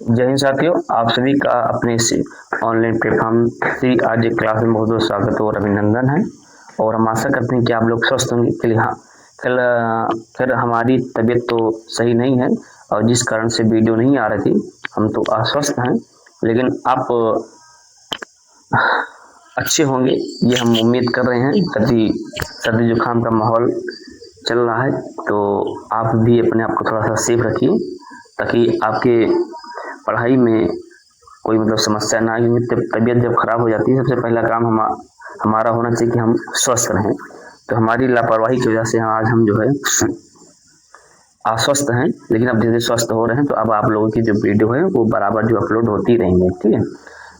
जय हिंद साथियों, आप सभी का अपने इस ऑनलाइन प्लेटफॉर्म की आज एक क्लास में बहुत बहुत स्वागत और अभिनंदन है। और हम आशा करते हैं कि आप लोग स्वस्थ होंगे। के लिए हाँ, कल हमारी तबीयत तो सही नहीं है और जिस कारण से वीडियो नहीं आ रही थी, हम तो अस्वस्थ हैं, लेकिन आप अच्छे होंगे ये हम उम्मीद कर रहे हैं। सर्दी जुकाम का माहौल चल रहा है, तो आप भी अपने आप को थोड़ा सा सेफ रखिए ताकि आपके पढ़ाई में कोई समस्या ना आए। तबीयत जब खराब हो जाती है, सबसे पहला काम हमारा होना चाहिए कि हम स्वस्थ रहें। तो हमारी लापरवाही की वजह से आज हम जो है अस्वस्थ हैं, लेकिन अब जैसे स्वस्थ हो रहे हैं तो अब आप लोगों की जो वीडियो है वो बराबर जो अपलोड होती रहेंगे, ठीक है।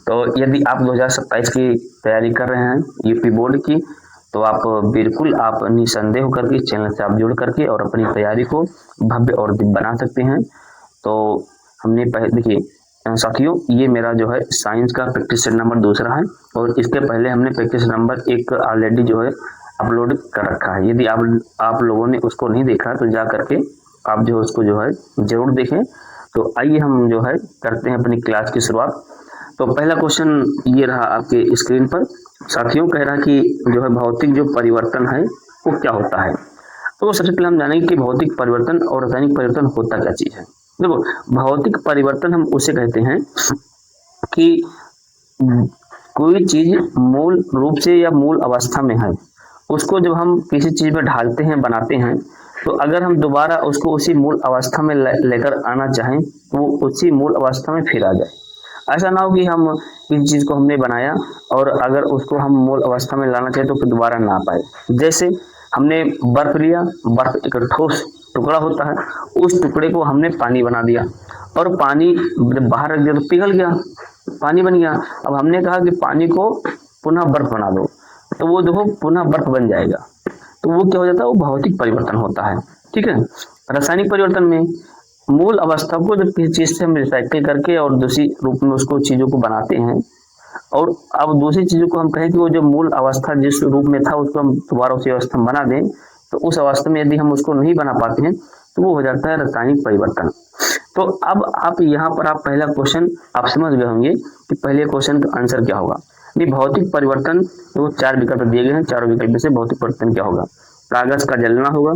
तो यदि आप 2027 की तैयारी कर रहे हैं यूपी बोर्ड की, तो आप बिल्कुल आप निसंदेह होकर के चैनल से आप जुड़ करके और अपनी तैयारी को भव्य और दिव्य बना सकते हैं। तो हमने देखिए साथियों, ये मेरा जो है साइंस का प्रैक्टिस सेट नंबर 2 है और इसके पहले हमने प्रैक्टिस नंबर 1 ऑलरेडी जो है अपलोड कर रखा है। यदि आप लोगों ने उसको नहीं देखा तो जा करके आप जो उसको जो है जरूर देखें। तो आइए हम जो है करते हैं अपनी क्लास की शुरुआत। तो पहला क्वेश्चन ये रहा आपके स्क्रीन पर। साथियों कह रहा कि जो है भौतिक जो परिवर्तन है वो क्या होता है। तो सबसे पहले हम जानेंगे कि भौतिक परिवर्तन और रासायनिक परिवर्तन होता क्या चीज है। देखो, भौतिक परिवर्तन हम उसे कहते हैं कि कोई चीज मूल रूप से या मूल अवस्था में है, उसको जब हम किसी चीज में ढालते हैं, बनाते हैं, तो अगर हम दोबारा उसको उसी मूल अवस्था में लेकर आना चाहें तो वो उसी मूल अवस्था में फिर आ जाए। ऐसा ना हो कि हम किसी चीज को हमने बनाया और अगर उसको हम मूल अवस्था में लाना चाहे तो फिर दोबारा ना पाए। जैसे हमने बर्फ लिया, बर्फ एक ठोस टुकड़ा होता है, उस टुकड़े को हमने पानी बना दिया और पानी जब बाहर रख दिया तो पिघल गया, पानी बन गया। अब हमने कहा कि पानी को पुनः बर्फ बना दो, तो वो देखो पुनः बर्फ बन जाएगा। तो वो क्या हो जाता है, वो भौतिक परिवर्तन होता है, ठीक है। रासायनिक परिवर्तन में मूल अवस्था को जब किसी चीज से हम रिसाइकिल करके और दूसरी रूप में उसको चीजों को बनाते हैं और अब दूसरी चीजों को हम कहें कि वो जो मूल अवस्था जिस रूप में था उसको हम दोबारा उसी अवस्था में बना दें, तो उस अवस्था में यदि हम उसको नहीं बना पाते हैं तो वो हो जाता है रासायनिक परिवर्तन। तो अब आप यहाँ पर आप पहला क्वेश्चन आप समझ गए होंगे कि पहले क्वेश्चन का आंसर क्या होगा। भौतिक परिवर्तन तो 4 विकल्प दिए गए हैं, चारों विकल्प से भौतिक परिवर्तन क्या होगा। कागज का जलना होगा,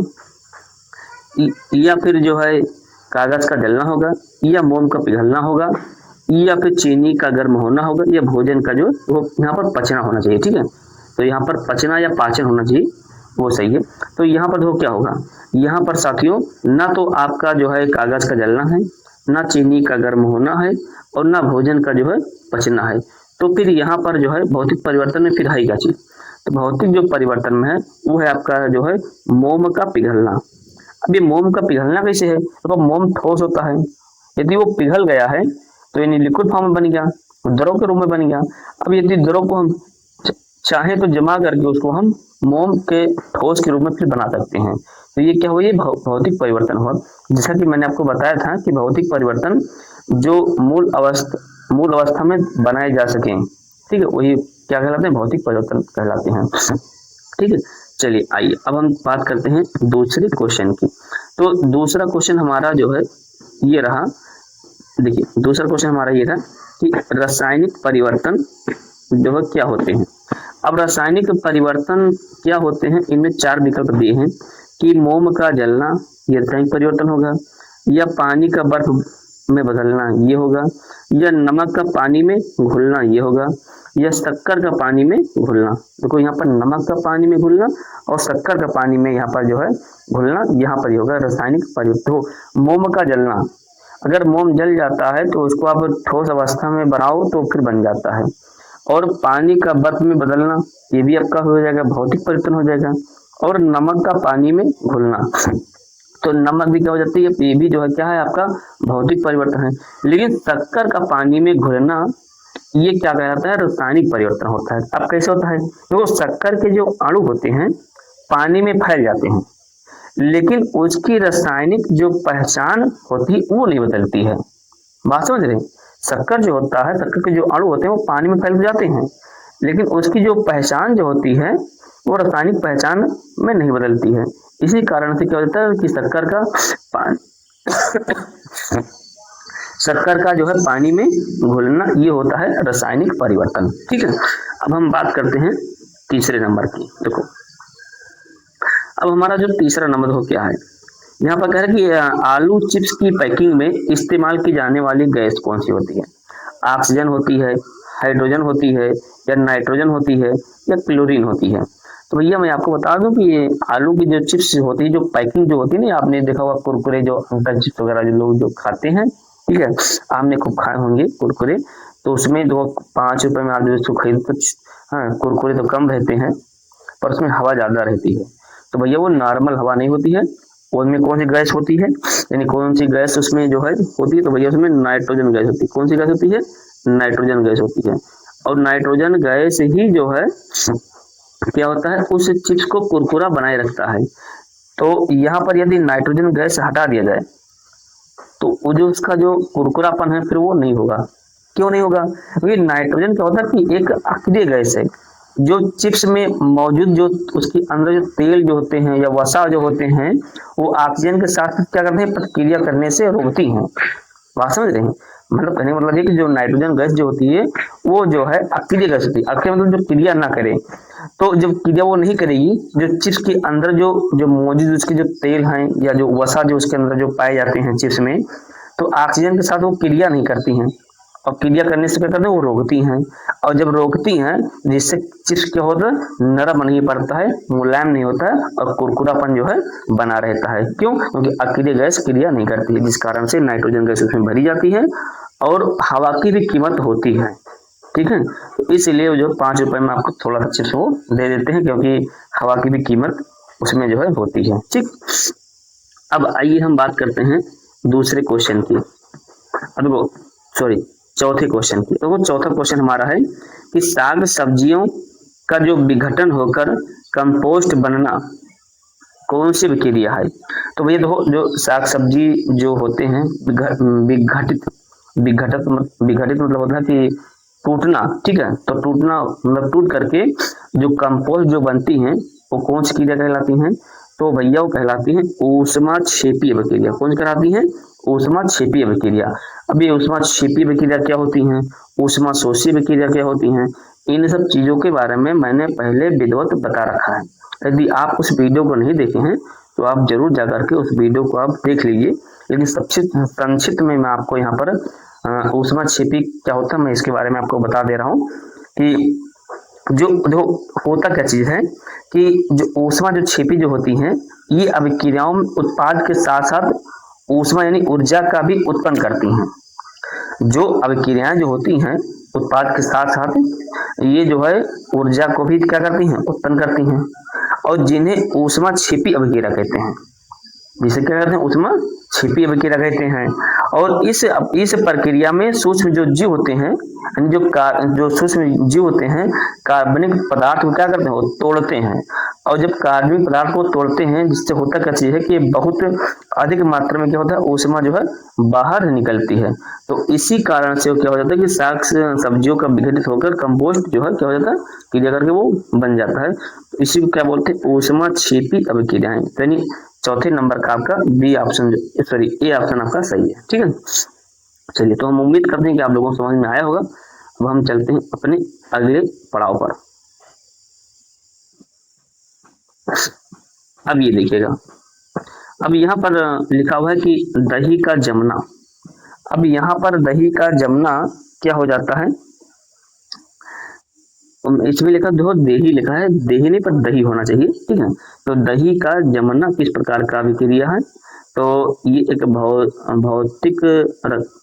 या फिर जो है कागज का जलना होगा, या मोम का पिघलना होगा, या फिर चीनी का गर्म होना होगा, या भोजन का जो वो यहाँ पर पचना होना चाहिए, ठीक है। तो यहाँ पर पचना या पाचन होना चाहिए, वो सही है। तो यहाँ पर देखो क्या होगा, यहाँ पर साथियों ना तो आपका जो है कागज का जलना है, ना चीनी का गर्म होना है और ना भोजन का जो है पचना है। तो फिर यहाँ पर जो है भौतिक परिवर्तन में फिर है क्या चीज। तो भौतिक जो परिवर्तन में है वो है आपका जो है मोम का पिघलना। अब ये मोम का पिघलना कैसे है, तो मोम ठोस होता है, यदि वो पिघल गया है तो यानी लिक्विड फॉर्म में बन गया, द्रव के रूप में बन गया। अब यदि द्रव को हम चाहे तो जमा करके उसको हम मोम के ठोस के रूप में फिर बना सकते हैं। तो ये क्या हुआ, ये भौतिक परिवर्तन हुआ। जैसा कि मैंने आपको बताया था कि भौतिक परिवर्तन जो मूल अवस्था में बनाए जा सके, ठीक है, वही क्या कहलाते हैं, भौतिक परिवर्तन कहलाते हैं, ठीक है। चलिए आइए अब हम बात करते हैं दूसरे क्वेश्चन की। तो दूसरा क्वेश्चन हमारा जो है ये रहा। देखिए दूसरा क्वेश्चन हमारा ये था कि रासायनिक परिवर्तन जो है क्या होते हैं। अब रासायनिक परिवर्तन क्या होते हैं, इनमें 4 विकल्प दिए हैं कि मोम का जलना ये रासायनिक परिवर्तन होगा, या पानी का बर्फ में बदलना ये होगा, या नमक का पानी में घुलना ये होगा, या शक्कर का पानी में घुलना। देखो यहाँ पर नमक का पानी में घुलना और शक्कर का पानी में यहाँ पर जो है घुलना, यहाँ पर ये होगा रासायनिक परिवर्तन। तो मोम का जलना, अगर मोम जल जाता है तो उसको आप ठोस अवस्था में बनाओ तो फिर बन जाता है। और पानी का बर्फ में बदलना ये भी आपका हो जाएगा, भौतिक परिवर्तन हो जाएगा। और नमक का पानी में घुलना, तो नमक भी क्या हो जाती है, ये भी जो है क्या है आपका भौतिक परिवर्तन है। लेकिन शक्कर का पानी में घुलना ये क्या कहलाता है, रासायनिक परिवर्तन होता है। अब कैसे होता है, तो शक्कर के जो अणु होते हैं पानी में फैल जाते हैं, लेकिन उसकी रासायनिक जो पहचान होती है वो नहीं बदलती है। बात समझ रहे, शक्कर जो होता है, शक्कर के जो अणु होते हैं वो पानी में फैल जाते हैं, लेकिन उसकी जो पहचान जो होती है वो रासायनिक पहचान में नहीं बदलती है। इसी कारण से क्या होता है कि शक्कर का पानी शक्कर का जो है पानी में घुलना, ये होता है रासायनिक परिवर्तन। ठीक है, अब हम बात करते हैं तीसरे नंबर की। देखो अब हमारा जो तीसरा नंबर हो क्या है, यहाँ पर कह रहे हैं कि आलू चिप्स की पैकिंग में इस्तेमाल की जाने वाली गैस कौन सी होती है। ऑक्सीजन होती है, हाइड्रोजन होती है, या नाइट्रोजन होती है, या क्लोरीन होती है। तो भैया मैं आपको बता दूं कि ये आलू की जो चिप्स होती है, जो पैकिंग जो होती है ना, आपने देखा होगा कुरकुरे जो अंकल चिप्स वगैरह जो लोग जो खाते हैं, ठीक है, आपने खूब खाए होंगे कुरकुरे, तो उसमें जो 5 रुपए में आप जो इसको खरीद कुछ, हाँ कुरकुरे तो कम रहते हैं पर उसमें हवा ज्यादा रहती है। तो भैया वो नॉर्मल हवा नहीं होती है, उसमें कौन सी गैस होती है, यानी कौन सी गैस उसमें जो है होती है, तो भैया उसमें नाइट्रोजन गैस होती है। कौन सी गैस होती है, नाइट्रोजन गैस होती है। और नाइट्रोजन गैस ही जो है क्या होता है, उस चिप्स को कुरकुरा बनाए रखता है। तो यहाँ पर यदि नाइट्रोजन गैस हटा दिया जाए तो वो जो उसका जो कुरकुरापन है फिर वो नहीं होगा। क्यों नहीं होगा, क्योंकि नाइट्रोजन क्या होता है कि एक अक्रिय गैस है, जो चिप्स में मौजूद जो उसके अंदर जो तेल जो होते हैं या वसा जो होते हैं, वो ऑक्सीजन के साथ क्या करते हैं, प्रतिक्रिया करने से रोकती हैं। बात समझ रहे हैं, मतलब कहने का मतलब ये कि जो नाइट्रोजन गैस जो होती है वो जो है अक्रिय गैस होती है। अक्रिय मतलब जो क्रिया ना करे, तो जब क्रिया वो नहीं करेगी, जो चिप्स के अंदर जो जो मौजूद उसके जो तेल हैं या जो वसा जो उसके अंदर जो पाए जाते हैं चिप्स में, तो ऑक्सीजन के साथ वो क्रिया नहीं करती हैं, और क्रिया करने से क्या करते हैं, वो रोकती हैं। और जब रोकती हैं जिससे चिप्स क्या होता है, नरम नहीं पड़ता है, मुलायम नहीं होता है, और कुरकुरापन जो है बना रहता है। क्यों, क्योंकि अक्रिय गैस क्रिया नहीं करती है, जिस कारण से नाइट्रोजन गैस उसमें भरी जाती है और हवा की भी कीमत होती है। ठीक है, तो इसलिए जो 5 रुपए में आपको थोड़ा सा चिप्स वो दे देते हैं, क्योंकि हवा की भी कीमत उसमें जो है होती है। ठीक, अब आइए हम बात करते हैं दूसरे क्वेश्चन की। अब वो सॉरी चौथे क्वेश्चन की। तो वो चौथा क्वेश्चन हमारा है कि साग सब्जियों का जो विघटन होकर कंपोस्ट बनना कौन सी प्रक्रिया है। तो भैया देखो, जो साग सब्जी जो होते हैं विघटित विघटित विघटित मतलब होता है कि टूटना। ठीक है, तो टूटना मतलब टूट करके जो कंपोस्ट जो बनती है वो कौन सी क्रिया कहलाती है, तो भैया वो कहलाती है ऊष्मा क्षेपीय प्रक्रिया। कौन सी कहलाती है, ऊष्मा क्षेपीय प्रक्रिया। अब ये ऊष्मा क्षेपीय प्रक्रिया क्या होती है, ऊष्मा शोषीय प्रक्रिया क्या होती है, इन सब चीजों के बारे में मैंने पहले विधिवत बता रखा है। यदि आप उस वीडियो को नहीं देखे हैं तो आप जरूर जाकर के उस वीडियो को आप देख लीजिए। लेकिन सबसे संक्षिप्त में मैं आपको यहाँ पर ऊष्मा क्षेपी क्या होता है मैं इसके बारे में आपको बता दे रहा हूँ कि जो जो होता क्या चीज है कि जो ऊष्मा जो क्षेपी जो होती है, ये अभिक्रियाओं में उत्पाद के साथ साथ ऊष्मा यानी ऊर्जा का भी उत्पन्न करती हैं। जो अभिक्रियाएं जो होती हैं उत्पाद के साथ साथ ये जो है ऊर्जा को भी क्या करती हैं, उत्पन्न करती हैं, और जिन्हें ऊष्मा क्षेपी अभिक्रिया कहते हैं। जिसे क्या कहते हैं, ऊष्मा क्षेपी अभिक्रिया कहते हैं। और इस प्रक्रिया में सूक्ष्म जो जीव होते हैं, यानी जो सूक्ष्म जीव होते हैं, कार्बनिक पदार्थ को क्या करते हैं, वो तोड़ते हैं। और जब कार्बनिक पदार्थ को तोड़ते हैं, जिससे होता क्या चीज है कि बहुत अधिक मात्रा में क्या होता है, ऊष्मा जो है बाहर निकलती है। तो इसी कारण से क्या हो जाता है कि साग सब्जियों का विघटित होकर कंपोस्ट जो है क्या हो जाता है, क्रिया करके वो बन जाता है। तो इसी को क्या बोलते हैं, ऊष्मा क्षेपी अभिक्रियाएं। यानी चौथे नंबर का आपका B option, sorry A option आपका सही है। ठीक है, चलिए तो हम उम्मीद करते हैं कि आप लोगों को समझ में आया होगा। अब हम चलते हैं अपने अगले पड़ाव पर। अब ये देखिएगा, अब यहाँ पर लिखा हुआ है कि दही का जमना। अब यहाँ पर दही का जमना क्या हो जाता है, इसमें लिखा देखो देही लिखा है, देही नहीं पर दही होना चाहिए। ठीक है, तो दही का जमना किस प्रकार का अभिक्रिया है, तो ये एक भौतिक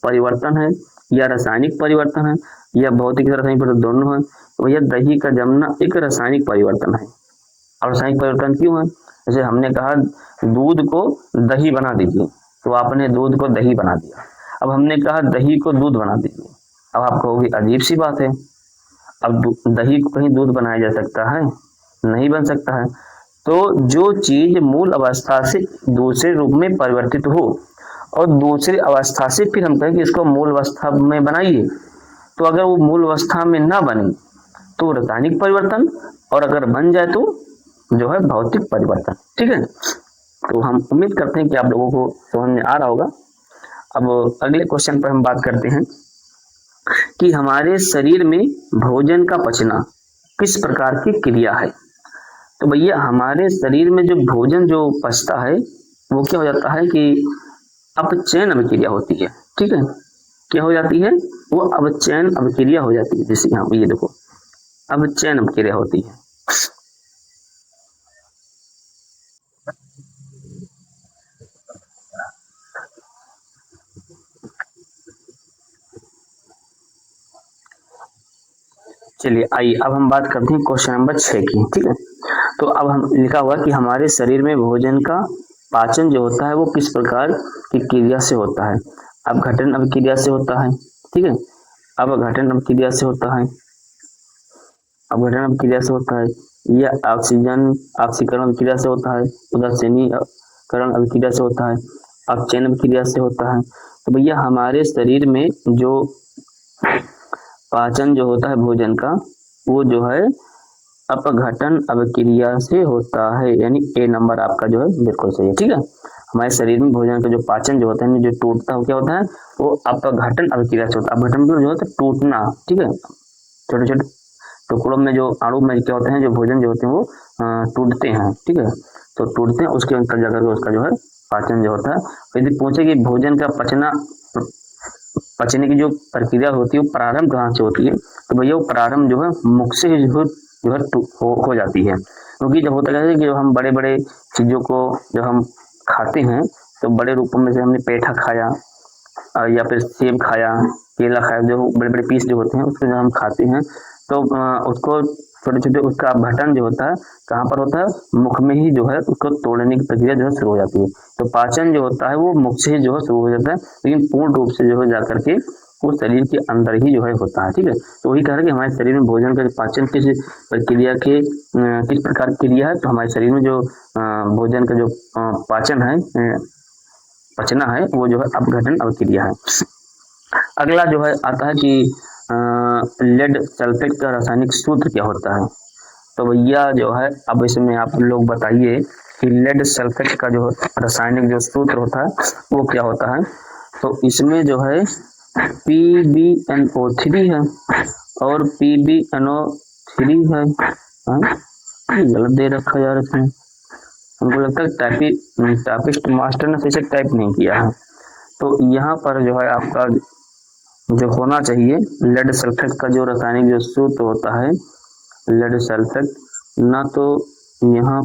परिवर्तन है या रासायनिक परिवर्तन है, या भौतिक रासायनिक परिवर्तन दोनों है। तो भैया दही का जमना एक रासायनिक परिवर्तन है। और रासायनिक परिवर्तन क्यों है, जैसे हमने कहा दूध को दही बना दीजिए, तो आपने दूध को दही बना दिया। अब हमने कहा दही को दूध बना दीजिए, अब आप कहोगे अजीब सी बात है, अब दही को कहीं दूध बनाया जा सकता है, नहीं बन सकता है। तो जो चीज मूल अवस्था से दूसरे रूप में परिवर्तित हो और दूसरी अवस्था से फिर हम कहें कि इसको मूल अवस्था में बनाइए, तो अगर वो मूल अवस्था में ना बने तो रासायनिक परिवर्तन, और अगर बन जाए तो जो है भौतिक परिवर्तन। ठीक है, तो हम उम्मीद करते हैं कि आप लोगों को समझ में आ रहा होगा। अब अगले क्वेश्चन पर हम बात करते हैं कि हमारे शरीर में भोजन का पचना किस प्रकार की क्रिया है। तो भैया हमारे शरीर में जो भोजन जो पचता है वो क्या हो जाता है कि अपचयन अभिक्रिया होती है। ठीक है, क्या हो जाती है, वो अपचयन अभिक्रिया हो जाती है। जैसे यहाँ ये देखो अपचयन अभिक्रिया होती है। चलिए आइए अब हम बात करते हैं क्वेश्चन नंबर 6 की। ठीक है, तो अब हम लिखा हुआ कि हमारे शरीर में भोजन का पाचन जो होता है वो किस प्रकार की क्रिया से होता है। अब घटन अभिक्रिया से होता है। ठीक है, अब घटन अभिक्रिया से होता है, अब घटन अभिक्रिया से होता है, या ऑक्सीजन ऑक्सीकरण अभिक्रिया से होता है, उदासीनीकरण अभिक्रिया से होता है, अपचयन अभिक्रिया से होता है। तो भैया हमारे शरीर में जो पाचन जो होता है भोजन का वो जो है अपघटन अभिक्रिया से होता है, यानी ए नंबर आपका जो है बिल्कुल सही है। ठीक है, हमारे शरीर में भोजन का जो पाचन जो होता है जो टूटता है वो क्या होता है, वो अपघटन अभिक्रिया से होता है। अपघटन मतलब जो होता है टूटना। ठीक है, छोटे छोटे टुकड़ों में जो अणु में क्या होते हैं जो भोजन जो होते हैं वो टूटते हैं। ठीक है, तो टूटते हैं उसके अंदर जाकर उसका जो है पाचन जो होता है। यदि पूछे कि भोजन का पचने की जो प्रक्रिया होती है वो प्रारंभ कहाँ से होती है, तो भैया वो प्रारंभ जो है मुख से जो है हो जाती है। क्योंकि जब होता है कि हम बड़े बड़े चीजों को जब हम खाते हैं तो बड़े रूपों में से हमने पेठा खाया या फिर सेब खाया, केला खाया, जो बड़े बड़े पीस जो होते हैं उसको जब हम खाते हैं तो उसको छोटे छोटे उसका अपघटन जो होता है कहाँ पर होता है, मुख में ही जो है उसको तोड़ने की प्रक्रिया जो है शुरू हो जाती है। तो पाचन जो होता है वो मुख से ही जो है शुरू हो जाता है, लेकिन पूर्ण रूप से जो है जाकर के वो शरीर के अंदर ही जो है होता है। ठीक है, तो वही कह रहा है कि हमारे शरीर में भोजन का पाचन किस प्रक्रिया के किस प्रकार की क्रिया है। तो हमारे शरीर में जो भोजन का जो पाचन है पचना है वो जो है अपघटन अभिक्रिया है। अगला जो है आता है कि लेड सल्फेट का रासायनिक सूत्र क्या होता है। तो भैया जो है अब इसमें आप लोग बताइए कि लेड सल्फेट का जो रासायनिक जो सूत्र होता है वो क्या होता है। तो इसमें जो है PbNO3 है और PbNO3 है। गलत दे रखा यार इसमें, हमको लगता है टाइपिस्ट मास्टर ने इसे टाइप नहीं किया है। तो यहाँ पर जो है आपका जो होना चाहिए लेड सल्फेट का जो रासायनिक जो सूत्र होता है लेड सल्फेट, ना तो यहाँ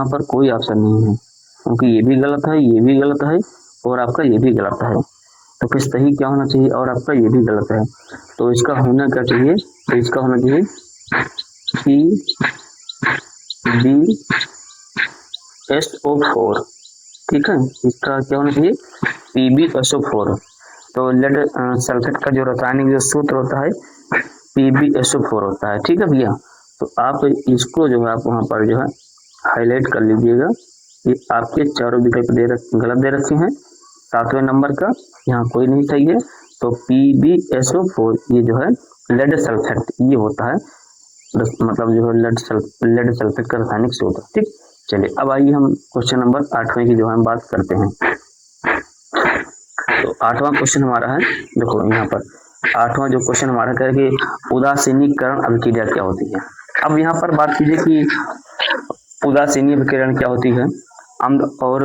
पर कोई ऑप्शन नहीं है क्योंकि ये भी गलत है, ये भी गलत है और आपका ये भी गलत है। तो फिर सही क्या होना चाहिए, और आपका ये भी गलत है। तो इसका होना क्या चाहिए, तो इसका होना चाहिए PbSO4। ठीक है, इसका क्या होना चाहिए PbSO4। तो लेड सल्फेट का जो रासायनिक जो सूत्र होता है PbSO4 होता है। ठीक है भैया, तो आप इसको जो है आप वहां पर जो है हाईलाइट कर लीजिएगा। ये आपके चारों विकल्प गलत दे रखे हैं, 7वें नंबर का यहाँ कोई नहीं सही है। तो PbSO4 ये जो है लेड सल्फेट ये होता है, मतलब जो है लेड सल्फेट का रासायनिक सूत्र। ठीक, चलिए अब आइए हम क्वेश्चन नंबर 8वें की जो है बात करते हैं। तो 8वां क्वेश्चन हमारा है, देखो यहाँ पर 8वां जो क्वेश्चन हमारा कह रहे कि उदासीनीकरण अभिक्रिया क्या होती है। अब यहाँ पर बात कीजिए कि उदासीनी अभिक्रिया क्या होती है, अम्ल और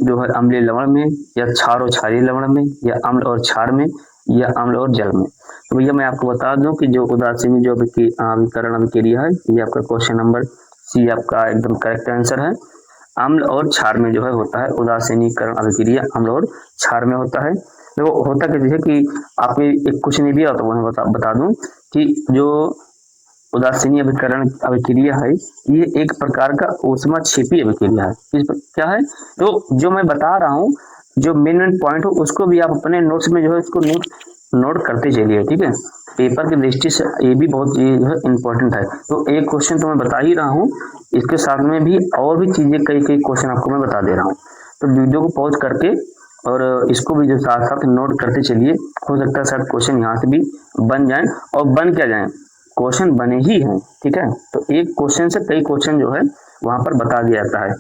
जो है अम्लीय लवण में, या क्षार और क्षारीय लवण में, या अम्ल और क्षार में, या अम्ल और जल में। तो भैया मैं आपको बता दूं कि जो उदासीनी जो अभिकरण अभिक्रिया है ये आपका क्वेश्चन नंबर सी आपका एकदम करेक्ट आंसर है। अम्ल और क्षार में जो है होता है उदासीनीकरण अभिक्रिया, अम्ल और क्षार में होता है। देखो होता कैसे है कि आपको एक कुछ नहीं दिया तो मैं बता दूं कि जो उदासीनी अभिकरण अभिक्रिया है ये एक प्रकार का ऊष्माक्षेपी अभिक्रिया है। क्या है, तो जो मैं बता रहा हूँ जो मेन पॉइंट हो उसको भी आप अपने नोट्स में जो है इसको नोट करते चलिए। ठीक है, पेपर की दृष्टि से ये भी बहुत इंपॉर्टेंट है। तो एक क्वेश्चन तो मैं बता ही रहा हूँ, इसके साथ में भी और भी चीजें कई क्वेश्चन आपको मैं बता दे रहा हूँ। तो वीडियो को पॉज करके और इसको भी जो साथ साथ नोट करते चलिए, हो सकता है शायद क्वेश्चन यहाँ से भी बन जाए, और बन क्या जाए क्वेश्चन बने ही हैं। ठीक है, तो एक क्वेश्चन से कई क्वेश्चन जो है वहां पर बता दिया जाता है।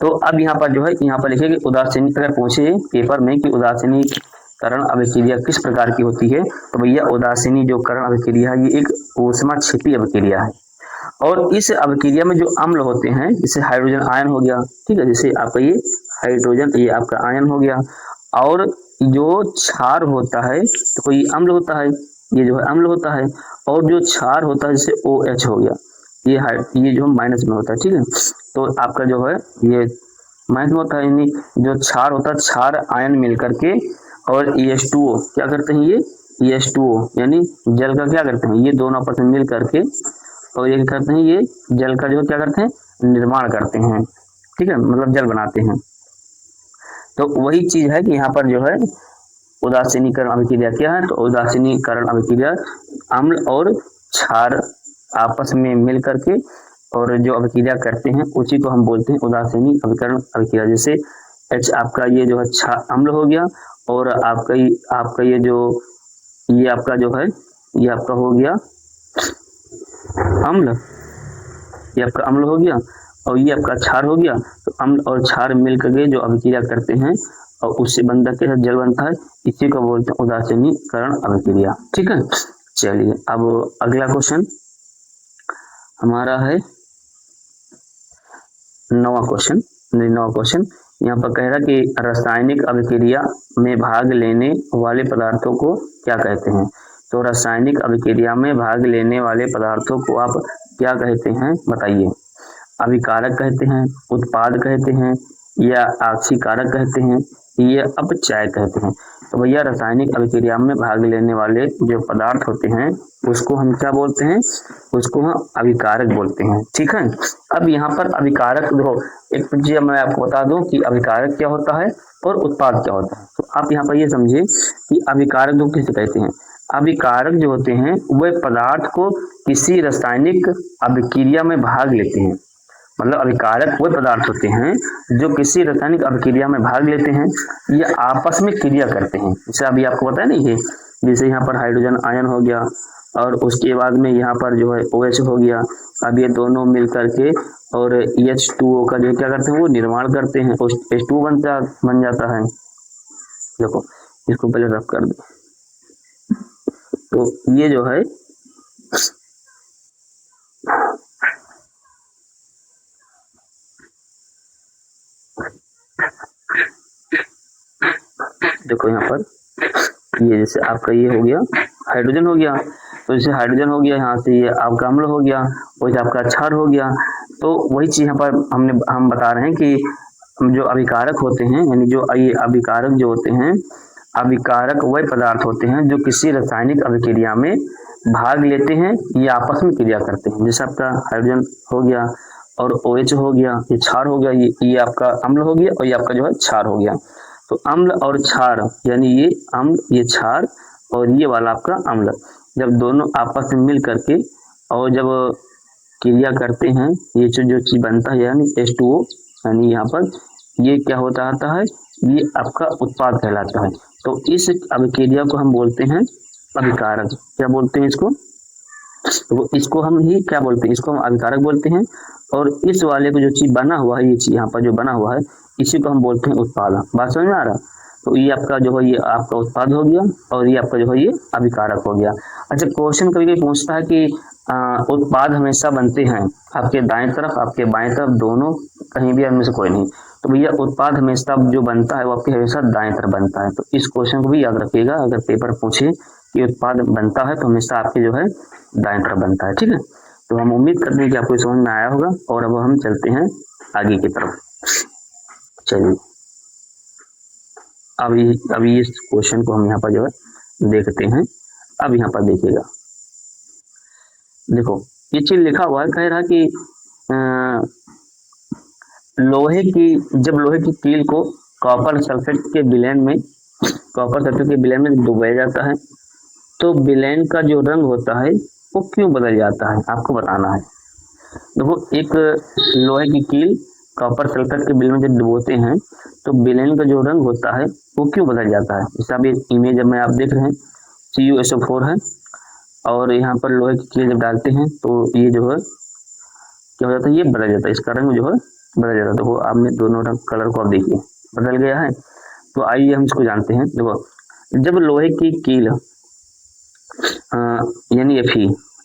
तो अब यहाँ पर जो है यहाँ पर लिखिए कि उदासीनी, अगर पूछे पेपर में कि उदासीनीकरण अभिक्रिया किस प्रकार की होती है, तो भैया उदासीनी जो करण अभिक्रिया है ये एक ऊष्मा छिपी अभिक्रिया है। और इस अभिक्रिया में जो अम्ल होते हैं, जैसे हाइड्रोजन आयन हो गया, ठीक है, जैसे आपका ये हाइड्रोजन, ये आपका आयन हो गया, और जो क्षार होता है तो कोई अम्ल होता है, ये जो है अम्ल होता है, और जो क्षार होता है जैसे OH हो गया, ये जो माइनस में होता है, ठीक है, तो आपका जो है ये माइनस में होता है, यानी जो क्षार होता है, क्षार आयन मिल करके और EH2O क्या करते हैं, ये EH2O यानी जल का क्या करते हैं, ये दोनों आपस में मिल करके और ये क्या करते हैं, ये जल का जो क्या करते हैं, निर्माण करते हैं, ठीक है, मतलब जल बनाते हैं। तो वही चीज है कि यहाँ पर जो है उदासीनीकरण अभिक्रिया क्या है, तो उदासीनीकरण अभिक्रिया अम्ल और क्षार आपस में मिल करके और जो अभिक्रिया करते हैं उसी को हम बोलते हैं उदासीनी अभिकरण अभिक्रिया। जैसे H आपका ये जो है अम्ल हो गया, और आपका ये जो ये आपका जो है ये आपका हो गया अम्ल, ये आपका अम्ल हो गया, और ये आपका क्षार हो गया। तो अम्ल और क्षार मिलकर के जो अभिक्रिया करते हैं और उससे बनता के जल बनता है, इसी को बोलते हैं उदासीनीकरण अभिक्रिया, ठीक है। चलिए अब अगला क्वेश्चन हमारा है 9वां क्वेश्चन। यहाँ पर कह रहा कि रासायनिक अभिक्रिया में भाग लेने वाले पदार्थों को क्या कहते हैं। तो रासायनिक अभिक्रिया में भाग लेने वाले पदार्थों को आप क्या कहते हैं बताइए। अभिकारक कहते हैं, उत्पाद कहते हैं, या आक्सीकारक कहते हैं, या अपचय कहते हैं। तो भैया रासायनिक अभिक्रिया में भाग लेने वाले जो पदार्थ होते हैं उसको हम क्या बोलते हैं, उसको हम अभिकारक बोलते हैं, ठीक है। अब यहाँ पर अभिकारक देखो, एक चीज मैं आपको बता दूं कि अभिकारक क्या होता है और उत्पाद क्या होता है। तो आप यहाँ पर ये समझिए कि अभिकारक जो किसे कहते हैं। अभिकारक जो होते हैं वह पदार्थ को किसी रासायनिक अभिक्रिया में भाग लेते हैं, मतलब अभिकारक वह पदार्थ होते हैं जो किसी रासायनिक अभिक्रिया में भाग लेते हैं या आपस में क्रिया करते हैं। जैसे अभी आपको पता है ना, ये जैसे यहाँ पर हाइड्रोजन आयन हो गया और उसके बाद में यहाँ पर जो है OH हो गया। अब ये दोनों मिल करके और H2O का जो क्या करते हैं वो निर्माण करते हैं, H2O बन जाता है। देखो इसको पहले रफ कर दो, तो ये जो है देखो यहाँ पर ये जैसे आपका ये हो गया हाइड्रोजन हो गया, तो जैसे हाइड्रोजन हो गया, यहाँ से ये आपका अम्ल हो गया, वैसे आपका क्षार हो गया। तो वही चीज यहाँ पर हम बता रहे हैं कि जो अभिकारक होते हैं, यानी जो ये अभिकारक जो होते हैं, अभिकारक वह पदार्थ होते हैं जो किसी रासायनिक अभिक्रिया में भाग लेते हैं या आपस में क्रिया करते हैं। जैसे आपका हाइड्रोजन हो गया और OH हो गया, ये क्षार हो गया, ये आपका अम्ल हो गया और ये आपका जो है क्षार हो गया। तो अम्ल और क्षार यानी ये अम्ल ये क्षार और ये वाला आपका अम्ल, जब दोनों आपस में मिल करके और जब क्रिया करते हैं, ये जो चीज बनता है यानी H2O, यानी यहाँ पर ये क्या होता है, ये आपका उत्पाद कहलाता है। तो इस अभिक्रिया को हम बोलते हैं अभिकारक। क्या बोलते हैं इसको, तो इसको हम ही क्या बोलते हैं, इसको हम अभिकारक बोलते हैं। और इस वाले को जो चीज बना हुआ है, ये चीज यहाँ पर जो बना हुआ है, इसी को हम बोलते हैं उत्पाद। बात समझ में आ रहा। तो ये आपका जो है ये आपका उत्पाद हो गया और ये आपका जो है ये अभिकारक हो गया। अच्छा, क्वेश्चन कभी कभी पूछता है कि उत्पाद हमेशा बनते हैं आपके दाएं तरफ आपके बाएं तरफ, दोनों कहीं भी उनमें से कोई नहीं। तो भैया उत्पाद हमेशा जो बनता है वो आपके हमेशा दाएं तरफ बनता है। तो इस क्वेश्चन को भी याद रखिएगा, अगर पेपर पूछे कि उत्पाद बनता है तो हमेशा आपके जो है दाएं तरफ बनता है, ठीक है। तो हम उम्मीद करते हैं कि आपको समझ में आया होगा और अब हम चलते हैं आगे की तरफ। चलिए अभी इस क्वेश्चन को हम यहाँ पर जो है देखते हैं। अब यहाँ पर देखिएगा, देखो ये चीज लिखा हुआ है, कह रहा कि जब लोहे की कील को कॉपर सल्फेट के विलयन में डुबाया जाता है तो विलयन का जो रंग होता है वो क्यों बदल जाता है, आपको बताना है। देखो एक लोहे की कील कॉपर सल्फेट के विलयन में जब डुबोते हैं तो विलयन का जो रंग होता है वो क्यों बदल जाता है। जैसे आप इमेज में आप देख रहे हैं CuSO4 है और यहाँ पर लोहे की कील जब डालते हैं तो ये जो है क्या हो जाता है, ये बदल जाता है, इसका रंग जो है बदल जाता है। देखो आपने दोनों रंग कलर को आप देखिए बदल गया है। तो आइए हम इसको जानते हैं। देखो जब लोहे की कील यानी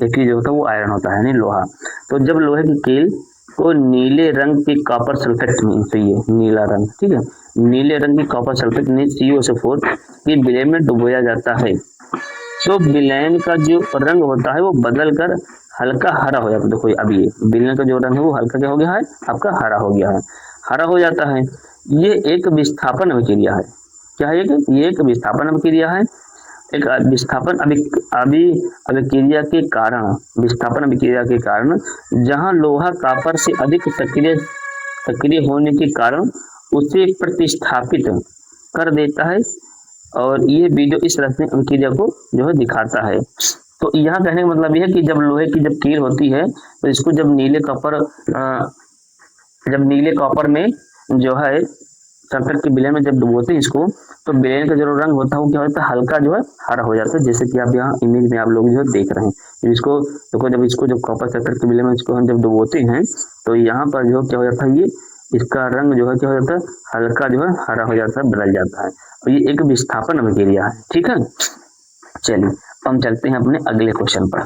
Fe जो होता है वो आयरन होता है यानी लोहा। तो जब लोहे की कील को नीले रंग के कॉपर सल्फेट में, तो ये नीला रंग, ठीक है, नीले रंग की कॉपर सल्फेट में CuSO4 की विलयन में डुबोया जाता है तो विलयन का जो रंग होता है वो बदल कर हल्का हरा हो जाता है। देखो अभी ये विलयन का जो रंग है वो हल्का क्या हो गया है, आपका हरा हो गया है, हरा हो जाता है। ये एक विस्थापन अभिक्रिया है। क्या है ये एक विस्थापन अभिक्रिया है। एक विस्थापन अभिक्रिया के कारण, विस्थापन अभिक्रिया के कारण जहां लोहा कॉपर से अधिक सक्रिय होने के कारण उसे प्रतिस्थापित कर देता है और ये वीडियो इस रसायनिक अभिक्रिया को जो है दिखाता है। तो यहाँ कहने का मतलब यह है कि जब लोहे की जब कील होती है तो इसको जब नीले कॉपर में जो है सल्फेट के विलयन में जब डुबोते हैं इसको, तो विलयन का जो रंग होता है वो क्या होता है, हल्का जो है हरा हो जाता है, जैसे कि आप यहाँ इमेज में आप लोग जो है देख रहे हैं। इसको देखो जब इसको जब कॉपर सल्फेट के विलयन में इसको हम जब डुबोते हैं तो यहाँ पर जो क्या हो जाता है, ये इसका रंग जो है क्या हो जाता है, हल्का जो है हरा हो जाता है, बदल जाता है। और ये एक विस्थापन अभिक्रिया है। ठीक है, चलिए हम चलते हैं अपने अगले क्वेश्चन पर।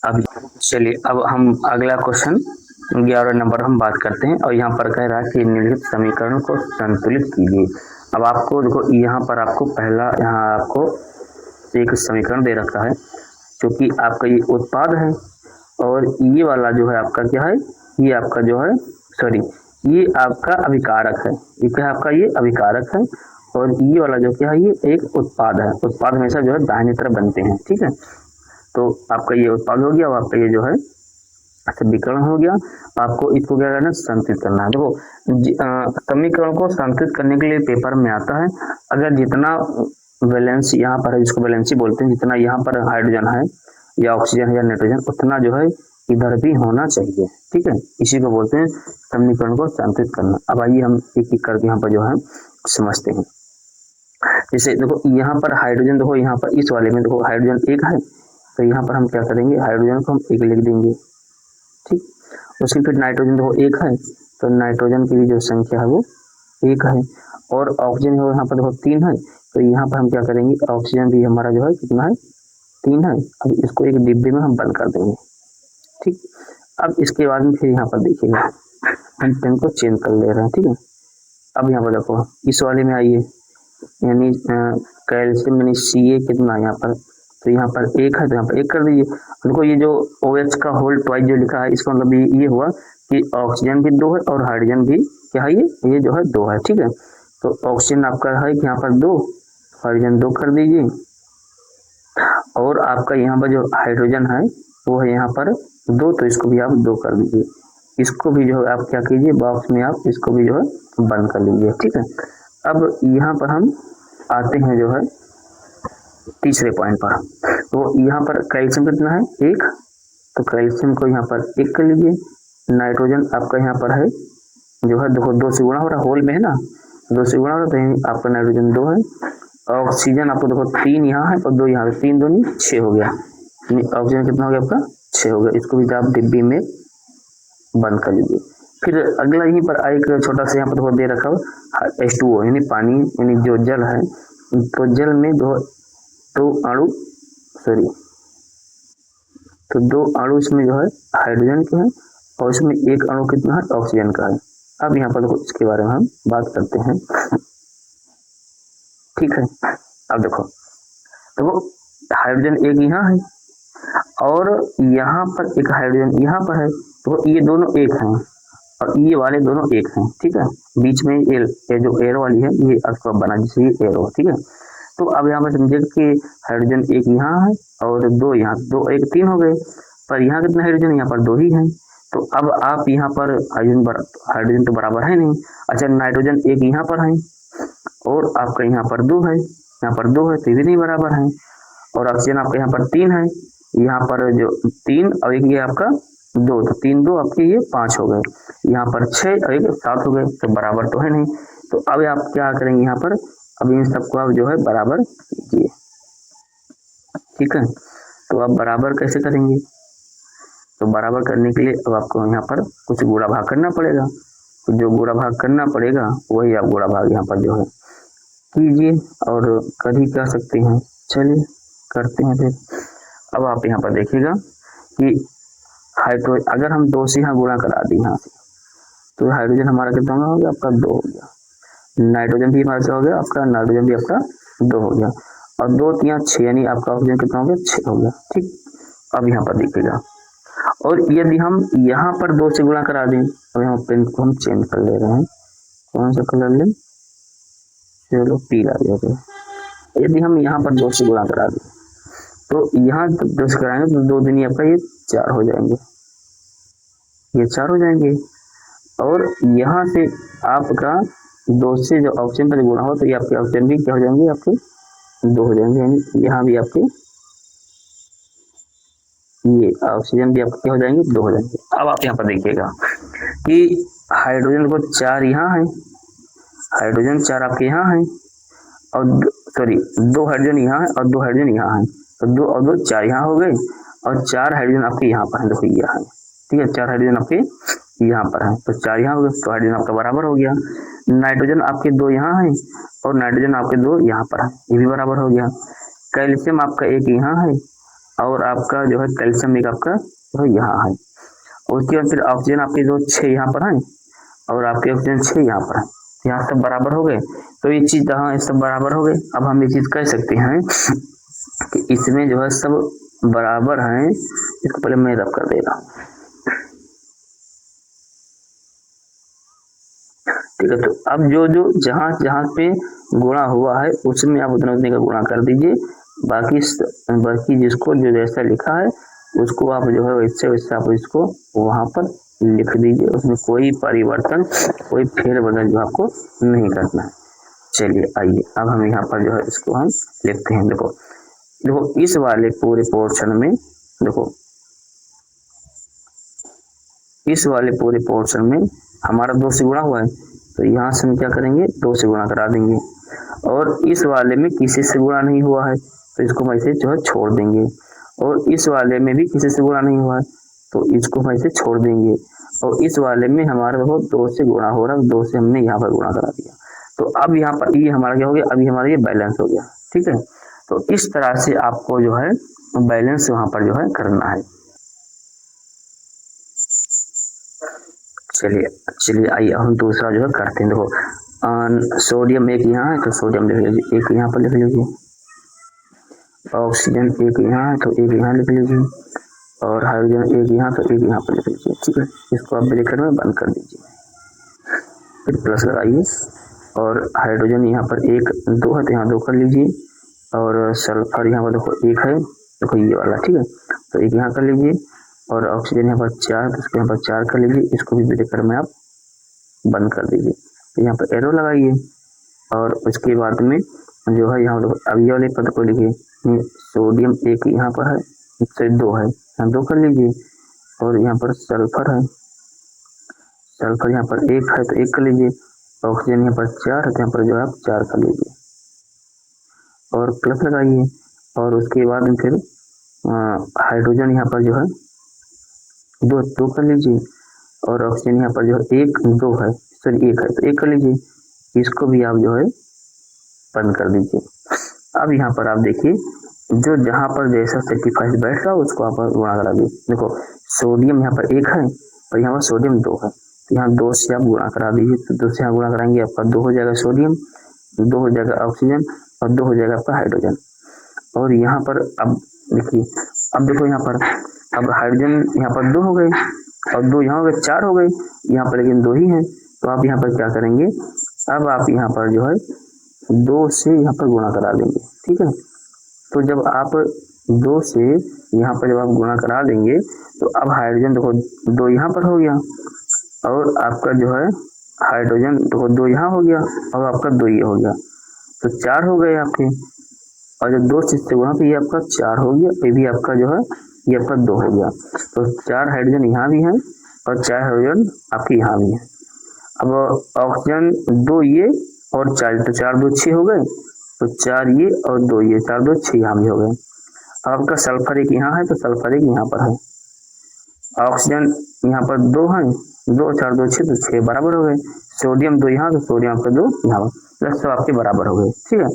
अब हम अगला क्वेश्चन 11 नंबर हम बात करते हैं और यहाँ पर कह रहा है कि निम्नलिखित समीकरण को संतुलित कीजिए। अब आपको देखो यहाँ पर आपको पहला यहाँ आपको एक समीकरण दे रखा है क्योंकि आपका ये उत्पाद है और ये वाला जो है आपका क्या है, ये आपका जो है ये आपका अभिकारक है। ये क्या है आपका, ये अभिकारक है और ये वाला जो क्या है ये एक उत्पाद है। उत्पाद हमेशा जो है दाहिने तरफ बनते हैं। ठीक है, तो आपका ये उत्पाद हो गया और आपका ये जो है समीकरण हो गया। आपको इसको क्या करना है, संतुलित करना है। देखो समीकरण को संतुलित करने के लिए पेपर में आता है अगर जितना वैलेंस यहाँ पर है, जिसको वैलेंसी बोलते हैं, जितना यहाँ पर हाइड्रोजन है या ऑक्सीजन या नाइट्रोजन उतना जो है इधर भी होना चाहिए। ठीक है, इसी को बोलते हैं समीकरण को संतुलित करना। अब आइए हम एक एक करके यहाँ पर जो है समझते हैं। जैसे देखो यहाँ पर हाइड्रोजन, देखो यहाँ पर इस वाले में देखो हाइड्रोजन एक है तो यहाँ पर हम क्या करेंगे, हाइड्रोजन को हम एक लिख देंगे। ठीक, उसकी फिर नाइट्रोजन देखो एक है तो नाइट्रोजन की भी जो संख्या है वो एक है और ऑक्सीजन यहाँ पर देखो तीन है तो यहाँ पर हम क्या करेंगे, ऑक्सीजन भी हमारा जो है कितना है, तीन है। अब इसको एक डिब्बे में हम बंद कर देंगे। ठीक, अब इसके बाद में फिर यहाँ पर देखिएगा हम पेन को चेंज कर ले रहे हैं। ठीक है, अब यहाँ पर देखो इस वाले में आइए, यानी कैल्शियम यानी Ca कितना है यहाँ पर, तो यहाँ पर एक है तो यहाँ पर एक कर दीजिए। देखो ये जो OH का होल ट्वाइस जो लिखा है इसका मतलब ये हुआ कि ऑक्सीजन भी दो है और हाइड्रोजन भी क्या है, ये जो है दो है। ठीक है, तो ऑक्सीजन आपका है कि यहाँ पर दो, हाइड्रोजन दो कर दीजिए और आपका यहाँ पर जो हाइड्रोजन है वो है यहाँ पर दो, तो इसको भी आप दो कर दीजिए। इसको भी जो है आप क्या कीजिए, बॉक्स में आप इसको भी जो है बंद कर लीजिए। ठीक है, अब यहाँ पर हम आते हैं जो है तीसरे पॉइंट पर। तो यहाँ पर कैल्शियम कितना है, एक, तो कैल्शियम को यहाँ पर एक कर लीजिए। नाइट्रोजन आपका यहाँ पर है जो है देखो दो से गुणा हो रहा है, होल में है ना, दो से गुणा हो रहा है तो आपका नाइट्रोजन दो है। ऑक्सीजन आपको देखो तीन यहाँ है और दो यहाँ पे, तीन दूनी छः हो गया, ऑक्सीजन कितना हो गया आपका, छः हो गया। इसको भी आप डिब्बी में बंद कर लीजिए। फिर अगला यहीं पर एक छोटा सा यहाँ पर दे रखा हो H2O यानी पानी यानी जो जल है, तो जल में दो अणु तो दो अणु इसमें जो है हाइड्रोजन के हैं और इसमें एक अणु कितना है, ऑक्सीजन का है। अब यहाँ पर देखो इसके बारे में हम बात करते हैं। ठीक है, अब देखो हाइड्रोजन एक यहाँ है और यहाँ पर एक हाइड्रोजन यहाँ पर है, तो ये दोनों एक हैं और ये वाले दोनों एक हैं। ठीक है, बीच में ये जो एरो वाली है ये आपको बना जिससे ये एरो। ठीक है, तो अब यहाँ पर समझिए कि हाइड्रोजन एक यहाँ है और दो यहाँ, दो एक तीन हो गए, पर यहाँ कितने हाइड्रोजन, यहाँ पर दो ही हैं। तो अब आप यहाँ पर हाइड्रोजन तो बराबर है नहीं। अच्छा, नाइट्रोजन एक यहाँ पर है और आपका यहाँ पर दो है, यहाँ पर दो है तो भी नहीं बराबर है। और ऑक्सीजन आपका यहाँ पर तीन है, यहाँ पर जो तीन और एक ये आपका दो, तो तीन दो आपके ये पाँच हो गए, यहाँ पर छः और एक सात हो गए, तो बराबर तो है नहीं। तो अब आप क्या करेंगे यहाँ पर, अब इन सबको आप जो है बराबर कीजिए। ठीक है, तो आप बराबर कैसे करेंगे, तो बराबर करने के लिए अब आपको यहाँ पर कुछ गुणा भाग करना पड़ेगा, तो जो गुणा भाग करना पड़ेगा वही आप गुणा भाग यहाँ पर जो है कीजिए और कर ही क्या सकते हैं। चलिए करते हैं फिर। अब आप यहाँ पर देखिएगा कि हाइड्रोजन अगर हम 2 से यहाँ गुणा करा दें यहाँ से, तो हाइड्रोजन हमारा कितना हो गया, आपका 2 हो गया। नाइट्रोजन भी हमारा क्या हो गया, आपका नाइट्रोजन भी आपका 2 हो गया, और 2 3 6 यानी आपका ऑक्सीजन कितना हो गया, 6 हो गया। ठीक, अब यहाँ पर देखिएगा, और यदि हम यहाँ पर 2 से गुणा करा दें, अब यहाँ पेन को हम चेंज कर ले रहे हैं, कौन सा कलर लें, चलो पीला ले रहे हैं। यदि हम यहाँ पर 2 से गुणा करा दें, तो यहाँ 2 से कराएंगे तो 2 दिन आपका ये 4 हो जाएंगे, ये 4 हो जाएंगे, और यहाँ से आपका 2 से जो ऑक्सीजन पर गुणा हो तो ये आपके ऑक्सीजन भी क्या हो जाएंगे, आपके 2 हो जाएंगे, यानी यहाँ भी आपके ये ऑक्सीजन भी आपके क्या हो जाएंगे, 2 हो जाएंगे। अब आप यहाँ पर देखिएगा कि हाइड्रोजन को 4 यहाँ है, हाइड्रोजन 4 आपके यहाँ है, और 2 हाइड्रोजन यहाँ है और 2 हाइड्रोजन यहाँ है, तो 2 और 2 4 यहाँ हो गए, और 4 हाइड्रोजन आपके यहाँ पर है, देखो यहाँ है, ठीक है, 4 हाइड्रोजन आपके यहाँ पर है, तो 4 यहाँ हो गए, तो हाइड्रोजन आपका बराबर हो गया। नाइट्रोजन आपके 2 यहाँ है और नाइट्रोजन आपके 2 यहाँ पर है, ये भी बराबर हो गया। कैल्शियम आपका 1 यहाँ है और आपका जो है कैल्शियम एक आपका जो है यहाँ है, उसके बाद फिर ऑक्सीजन आपके 6 यहाँ पर है और आपके ऑक्सीजन 6 यहाँ पर है, यहाँ सब बराबर हो गए, तो ये चीज हाँ सब बराबर हो गए। अब हम ये चीज कह सकते हैं कि इसमें जो है सब बराबर हैं, इसको पहले मैं रब कर दे रहा हूँ, ठीक है। तो अब जो जो जहाँ जहाँ पे गुणा हुआ है उसमें आप उतना उतने का गुणा कर दीजिए, बाकी जिसको जो जैसा लिखा है उसको आप जो है वैसे वैसे आप इसको वहां पर लिख दीजिए, उसमें कोई परिवर्तन कोई फेरबदल जो आपको नहीं करना है। चलिए आइए अब हम यहाँ पर जो है इसको हम लिखते हैं। देखो देखो इस वाले पूरे पोर्शन में, देखो इस वाले पूरे पोर्शन में हमारा 2 से गुणा हुआ है, तो यहाँ से हम क्या करेंगे, 2 से गुणा करा देंगे, और इस वाले में किसी से गुणा नहीं हुआ है तो इसको हम ऐसे जो है छोड़ देंगे, और इस वाले में भी किसी से गुणा नहीं हुआ है तो इसको हम ऐसे छोड़ देंगे, और इस वाले में हमारा देखो 2 से गुणा हो रहा है, 2 से हमने यहाँ पर गुणा करा दिया, तो अब यहाँ पर ये हमारा क्या हो गया, अभी हमारा ये बैलेंस हो गया, ठीक है। तो इस तरह से आपको जो है बैलेंस वहां पर जो है करना है। चलिए आइए हम दूसरा जो है करते हैं। देखो सोडियम 1 यहाँ है तो सोडियम लिख लीजिए, 1 यहाँ पर लिख लीजिए, ऑक्सीजन 1 यहाँ है तो 1 यहाँ लिख लीजिए, और हाइड्रोजन 1 यहाँ तो 1 यहाँ पर लिख लीजिए, ठीक है। इसको आप ब्रैकेट में बंद कर दीजिए, फिर प्लस लगाइए, और हाइड्रोजन यहाँ पर 1 2 है तो यहाँ 2 कर लीजिए, और सल्फर यहाँ पर देखो 1 है, देखो ये वाला, ठीक है, तो 1 यहाँ कर लीजिए, और ऑक्सीजन यहाँ पर 4 तो इसको यहाँ पर 4 कर लीजिए, इसको भी ब्रैकेट में आप बंद कर दीजिए, तो यहाँ पर एरो लगाइए, और उसके बाद में जो है यहाँ अब ये वाले पद को लिखिए, सोडियम 1 यहाँ पर है, इससे 2 है, यहाँ 2 कर लीजिए, और यहाँ पर सल्फर है, सल्फर यहाँ पर 1 है तो 1 कर लीजिए, ऑक्सीजन यहाँ पर 4 है तो यहाँ पर जो है आप 4 कर लीजिए, और प्लस लगाइए, और उसके बाद में फिर हाइड्रोजन यहाँ पर जो है 2 कर लीजिए, और ऑक्सीजन यहाँ पर जो है 1 2 है, सॉरी 1 है तो 1 कर लीजिए, इसको भी आप जो है बंद कर दीजिए। अब यहाँ पर आप देखिए जो जहाँ पर जैसा सेक्रीफाइस बैठ रहा है उसको आप गुणा करा दीजिए। देखो सोडियम यहाँ पर 1 है और यहाँ पर सोडियम 2 है, तो यहाँ 2 से आप गुणा करा दीजिए, तो 2 से यहाँ गुणा कराएंगे आपका 2 हो जाएगा सोडियम, 2 हो जाएगा ऑक्सीजन, और 2 हो जाएगा आपका हाइड्रोजन। और यहाँ पर अब देखिए, अब देखो यहाँ पर अब हाइड्रोजन यहाँ पर 2 हो गए और 2 यहाँ हो गए, 4 हो गए, यहाँ पर लेकिन 2 ही है, तो आप यहाँ पर क्या करेंगे, अब आप यहाँ पर जो है 2 से यहाँ पर गुणा करा देंगे, ठीक है। तो जब आप 2 से यहाँ पर जब आप गुणा करा देंगे तो अब हाइड्रोजन देखो 2 यहाँ पर हो गया, और आपका जो है हाइड्रोजन देखो 2 यहाँ हो गया, और आपका 2 ये हो गया, तो 4 हो गए आपके, और जब 2 से वहाँ पे ये आपका 4 हो गया, ये भी आपका जो है ये आपका 2 हो गया, तो 4 हाइड्रोजन यहाँ भी है और 4 हाइड्रोजन आपके यहाँ भी है। अब ऑक्सीजन 2 ये और 4, तो 4 2 6 हो गए, तो 4 ये और 2 ये, 4 2 6 यहाँ भी हो गए। अब आपका सल्फर 1 यहाँ है तो सल्फर 1 यहाँ पर है, ऑक्सीजन यहाँ पर 2 है, 2 4 2 6 तो 6 बराबर हो गए। सोडियम 2 यहाँ तो सोडियम आपके 2 यहाँ पर, सब आपके बराबर हो गए। ठीक है,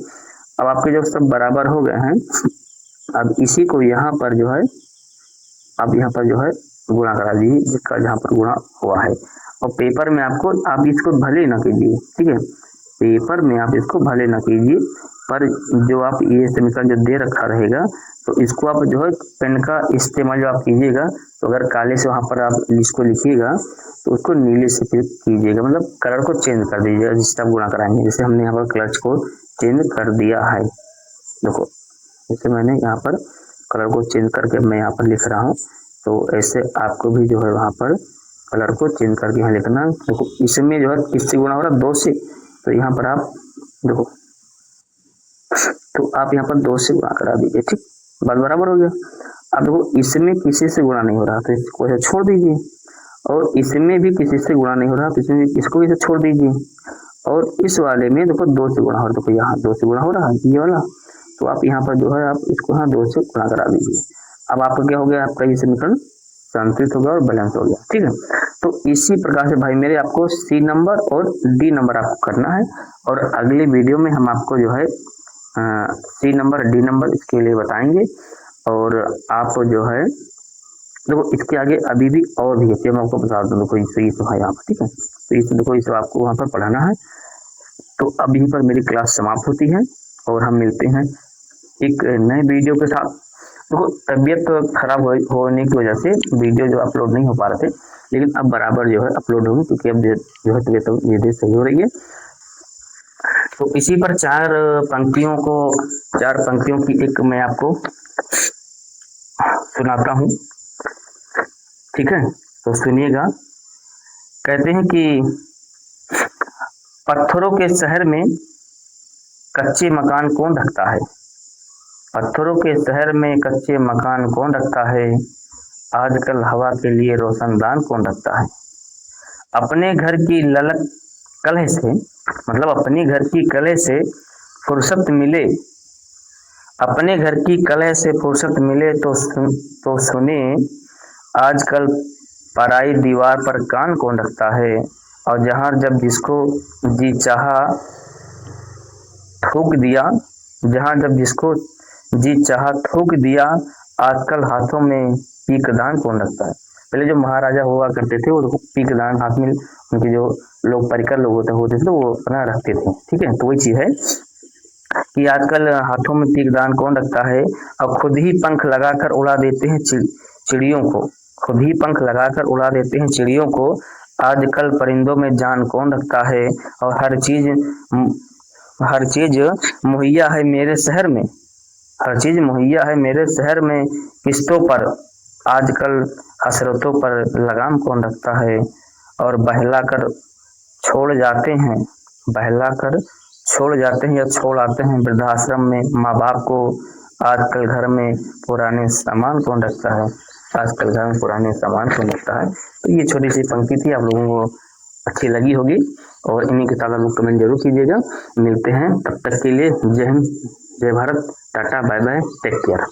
अब आपके जब सब बराबर हो गए हैं, अब इसी को यहाँ पर जो है, अब यहाँ पर जो है गुणा करा दीजिए, जिसका जहाँ पर गुणा हुआ है। और पेपर में आपको, आप इसको भले ना कीजिए, ठीक है, पेपर में आप इसको भले ना कीजिए, पर जो आप ये समीकरण जो दे रखा रहेगा तो इसको आप जो है पेन का इस्तेमाल जो आप कीजिएगा, तो अगर काले से वहाँ पर आप इसको लिखिएगा तो उसको नीले से फिर कीजिएगा, मतलब कलर को चेंज कर दीजिएगा जिससे आप गुणा कराएंगे। जैसे हमने यहाँ पर कलर को चेंज कर दिया है, देखो जैसे मैंने यहाँ पर कलर को चेंज करके मैं यहाँ पर लिख रहा हूँ, तो ऐसे आपको भी जो है वहाँ पर कलर को चेंज करके यहाँ लिखना। देखो इसमें जो है किससे गुणा हो रहा है, 2 से, तो यहाँ पर आप देखो, तो आप यहाँ पर 2 से गुणा करा दीजिए। ठीक, बात बराबर हो गया। अब देखो इसमें किसी से गुणा नहीं हो रहा तो इसको ऐसे छोड़ दीजिए, और इसमें भी किसी से गुणा नहीं हो रहा तो इसमें इसको भी छोड़ दीजिए, और इस वाले में देखो 2 से गुणा हो रहा है, देखो यहाँ 2 से गुणा हो रहा है ये वाला, तो आप यहाँ पर जो है आप इसको यहाँ 2 से गुणा करा दीजिए। अब आपका क्या हो गया, आपका ये समीकरण संतुलित हो गया और बैलेंस हो गया। ठीक है, तो इसी प्रकार से भाई मेरे आपको सी नंबर और डी नंबर आपको करना है, और अगले वीडियो में हम आपको जो है सी नंबर डी नंबर इसके लिए बताएंगे। और आप जो है देखो इसके आगे अभी भी और भी है, मैं आपको बता दूँ, देखो इसे तो है यहाँ पर। ठीक है, तो इसे देखो इसे आपको वहाँ पर पढ़ाना है। तो अब यहीं पर मेरी क्लास समाप्त होती है और हम मिलते हैं एक नए वीडियो के साथ। देखो तबीयत खराब होने की वजह से वीडियो जो अपलोड नहीं हो पा रहे थे, लेकिन अब बराबर जो है अपलोड होगी, क्योंकि अब जो है तबीयत धीरे सही हो रही है। तो इसी पर 4 पंक्तियों की एक मैं आपको सुनाता हूँ। ठीक है, तो सुनिएगा। कहते हैं कि पत्थरों के शहर में कच्चे मकान कौन रखता है, पत्थरों के शहर में कच्चे मकान कौन रखता है, आजकल हवा के लिए रोशनदान कौन रखता है। अपने घर की ललक कलह से, मतलब अपने घर की कलह से फुर्सत मिले, अपने घर की कलह से फुर्सत मिले तो सुने, आजकल पराई दीवार पर कान कौन रखता है, और जहाँ जब जिसको जी चाहा थूक दिया, जहाँ जब जिसको जी चाहा थूक दिया, आजकल हाथों में पीकदान कौन रखता है। पहले जो महाराजा हुआ करते थे वो पीकदान हाथ में, उनके जो लोग परिकर लोग होते थे वो अपना रखते थे। ठीक है, तो वही चीज है कि आजकल हाथों में पीकदान कौन रखता है, और खुद ही पंख लगाकर उड़ा देते हैं चिड़ियों को, खुद ही पंख लगाकर उड़ा देते हैं चिड़ियों को, आजकल परिंदों में जान कौन रखता है, और हर चीज मुहैया है मेरे शहर में, हर चीज मुहैया है मेरे शहर में, किस्तों पर आजकल हसरतों पर लगाम कौन रखता है, और बहलाकर छोड़ जाते हैं, बहलाकर छोड़ जाते हैं या छोड़ आते हैं वृद्धाश्रम में माँ बाप को, आजकल घर में पुराने सामान कौन रखता है, आजकल घर में पुराने सामान कौन रखता है। तो ये छोटी सी पंक्ति थी, आप लोगों को अच्छी लगी होगी, और इन्हीं के साथ आप लोग कमेंट जरूर कीजिएगा। मिलते हैं, तब तक के लिए जय हिंद, जय Bharat, tata, bye bye, take care.